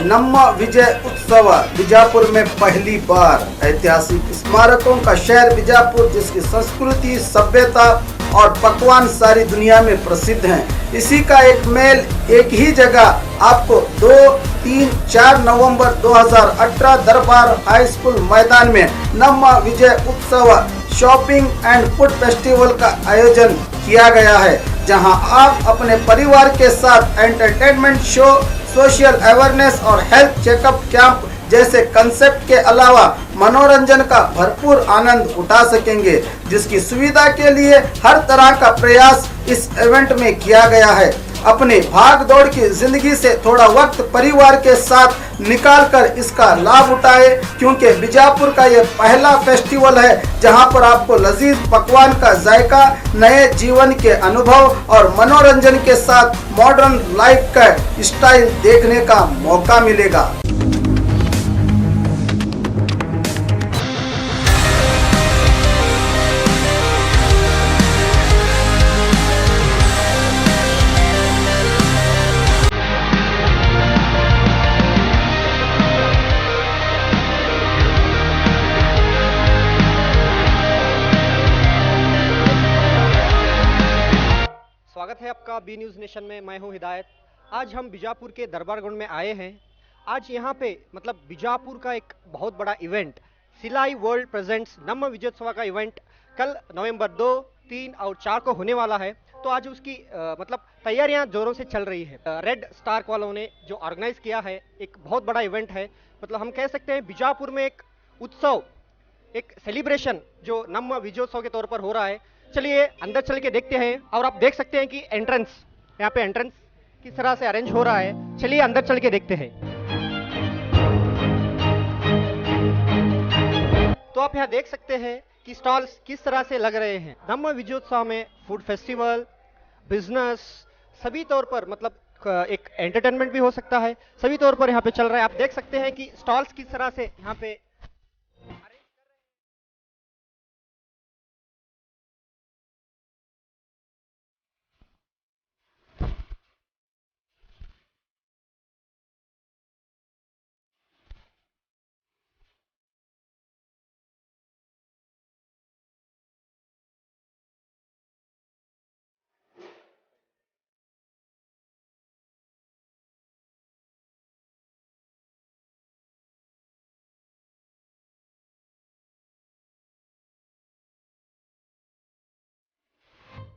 नम्मा विजय उत्सव बीजापुर में पहली बार। ऐतिहासिक स्मारकों का शहर बीजापुर, जिसकी संस्कृति, सभ्यता और पकवान सारी दुनिया में प्रसिद्ध हैं। इसी का एक मेल एक ही जगह आपको 2, 3, 4 नवंबर 2018 दरबार हाई स्कूल मैदान में नम्मा विजय उत्सव शॉपिंग एंड फूड फेस्टिवल का आयोजन किया गया है, जहां आप अपने परिवार के साथ एंटरटेनमेंट शो, सोशल अवेयरनेस और हेल्थ चेकअप कैंप जैसे कंसेप्ट के अलावा मनोरंजन का भरपूर आनंद उठा सकेंगे, जिसकी सुविधा के लिए हर तरह का प्रयास इस इवेंट में किया गया है। अपने भाग दौड़ की जिंदगी से थोड़ा वक्त परिवार के साथ निकालकर इसका लाभ उठाए, क्योंकि बीजापुर का ये पहला फेस्टिवल है जहां पर आपको लजीज पकवान का जायका, नए जीवन के अनुभव और मनोरंजन के साथ मॉडर्न लाइफ का स्टाइल देखने का मौका मिलेगा। स्वागत है आपका बी न्यूज़ नेशन में। मैं हूं हिदायत। आज हम बीजापुर के दरबारगंज में आए हैं। आज यहां पे मतलब बीजापुर का एक बहुत बड़ा इवेंट सिलाई वर्ल्ड प्रेजेंट्स नम्मा विजयोत्सव का इवेंट कल नवंबर 2, 3 और 4 को होने वाला है। तो आज उसकी मतलब तैयारियां जोरों से चल रही है। रेड स्टार वालों ने जो ऑर्गेनाइज किया है, एक बहुत बड़ा इवेंट है। मतलब हम कह सकते हैं बीजापुर में एक उत्सव, एक सेलिब्रेशन जो नम्मा विजयोत्सव के तौर पर हो रहा है। चलिए अंदर चल के देखते हैं। और आप देख सकते हैं कि यहाँ पे एंट्रेंस किस तरह से अरेंज हो रहा है। चलिए अंदर चल के देखते हैं। तो आप यहाँ देख सकते हैं कि स्टॉल्स किस तरह से लग रहे हैं। नम्मा विजयोत्सव में फूड फेस्टिवल, बिजनेस सभी तौर पर मतलब एक एंटरटेनमेंट भी हो सकता है, सभी तौर पर यहाँ पे चल रहा है। आप देख सकते हैं कि स्टॉल्स किस तरह से यहाँ पे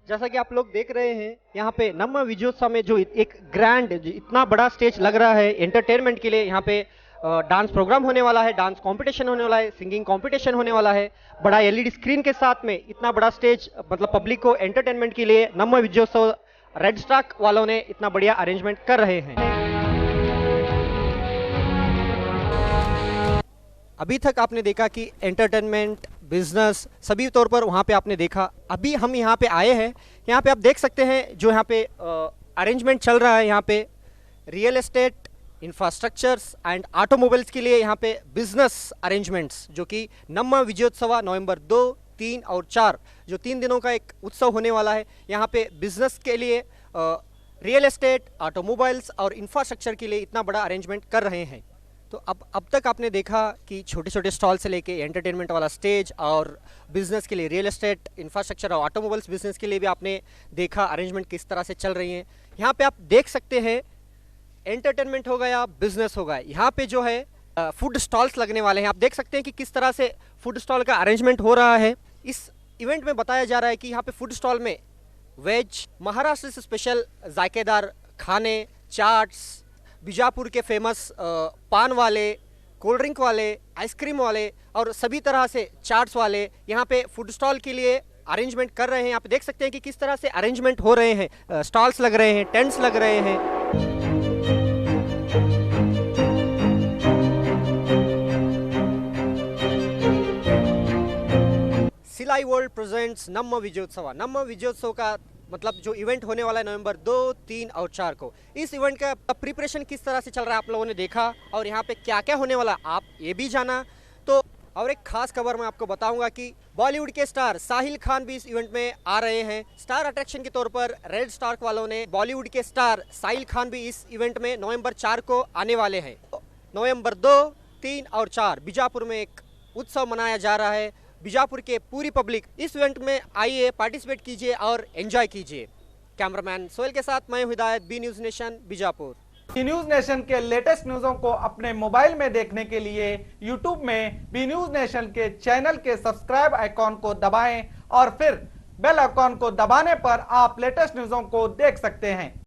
जैसा कि आप लोग देख रहे हैं, यहाँ पे नम्मा विजयोत्सव में जो एक ग्रैंड इतना बड़ा स्टेज लग रहा है एंटरटेनमेंट के लिए। यहाँ पे डांस प्रोग्राम होने वाला है, डांस कंपटीशन होने वाला है, सिंगिंग कंपटीशन होने वाला है। बड़ा एलईडी स्क्रीन के साथ में इतना बड़ा स्टेज, मतलब पब्लिक को एंटरटेनमेंट के लिए नम्मा विजयोत्सव रेड स्टार वालों ने इतना बढ़िया अरेंजमेंट कर रहे हैं। अभी तक आपने देखा कि एंटरटेनमेंट, बिजनेस सभी तौर पर वहाँ पे आपने देखा। अभी हम यहाँ पे आए हैं। यहाँ पे आप देख सकते हैं जो यहाँ पे अरेंजमेंट चल रहा है। यहाँ पे real estate, infrastructures and automobiles के लिए यहाँ पे बिजनेस अरेंजमेंट्स, जो कि नम्मा विजयोत्सव नवंबर 2, 3 और 4 जो 3 दिनों का एक उत्सव होने वाला है। यहाँ पे बिजनेस के लिए रियल एस्टेट, ऑटोमोबाइल्स और इंफ्रास्ट्रक्चर के लिए इतना बड़ा अरेंजमेंट कर रहे हैं। तो अब तक आपने देखा कि छोटे छोटे स्टॉल से लेके एंटरटेनमेंट वाला स्टेज और बिजनेस के लिए रियल एस्टेट, इंफ्रास्ट्रक्चर और ऑटोमोबाइल्स बिजनेस के लिए भी आपने देखा अरेंजमेंट किस तरह से चल रही हैं। यहाँ पे आप देख सकते हैं एंटरटेनमेंट हो गया, बिजनेस हो गया। यहाँ पे जो है फूड स्टॉल्स लगने वाले हैं। आप देख सकते हैं कि किस तरह से फूड स्टॉल का अरेंजमेंट हो रहा है। इस इवेंट में बताया जा रहा है कि यहाँ पे फूड स्टॉल में वेज, महाराष्ट्र से स्पेशल जायकेदार खाने, चाट्स, बीजापुर के फेमस पान वाले, कोल्ड ड्रिंक वाले, आइसक्रीम वाले और सभी तरह से चाट्स वाले यहाँ पे फूड स्टॉल के लिए अरेंजमेंट कर रहे हैं। आप देख सकते हैं कि किस तरह से अरेंजमेंट हो रहे हैं। स्टॉल्स लग रहे हैं, टेंट्स लग रहे हैं। सिलाई वर्ल्ड प्रेजेंट्स नम्मा विजयोत्सव। नम्मा विजयोत्सव का मतलब जो इवेंट होने वाला है नवंबर 2, 3 और 4 को। इस इवेंट का प्रिपरेशन किस तरह से चल रहा है आप लोगों ने देखा, और यहाँ पे क्या क्या होने वाला आप ये भी जाना। तो और एक खास खबर मैं आपको बताऊंगा कि बॉलीवुड के स्टार साहिल खान भी इस इवेंट में आ रहे हैं। स्टार अट्रैक्शन के तौर पर रेड स्टार वालों ने बॉलीवुड के स्टार साहिल खान भी इस इवेंट में नवंबर 4 को आने वाले हैं। नवंबर 2, 3 और 4 बीजापुर में एक उत्सव मनाया जा रहा है। बीजापुर के पूरी पब्लिक इस इवेंट में आइए, पार्टिसिपेट कीजिए और एंजॉय कीजिए। कैमरामैन सोहेल के साथ मैं हूं Hidayat, B news nation Bijapur. B news nation के लेटेस्ट न्यूज़ों को अपने मोबाइल में देखने के लिए यूट्यूब में बी न्यूज नेशन के चैनल के सब्सक्राइब आइकॉन को दबाएं और फिर बेल आइकॉन को दबाने पर आप लेटेस्ट न्यूज़ों को देख सकते हैं।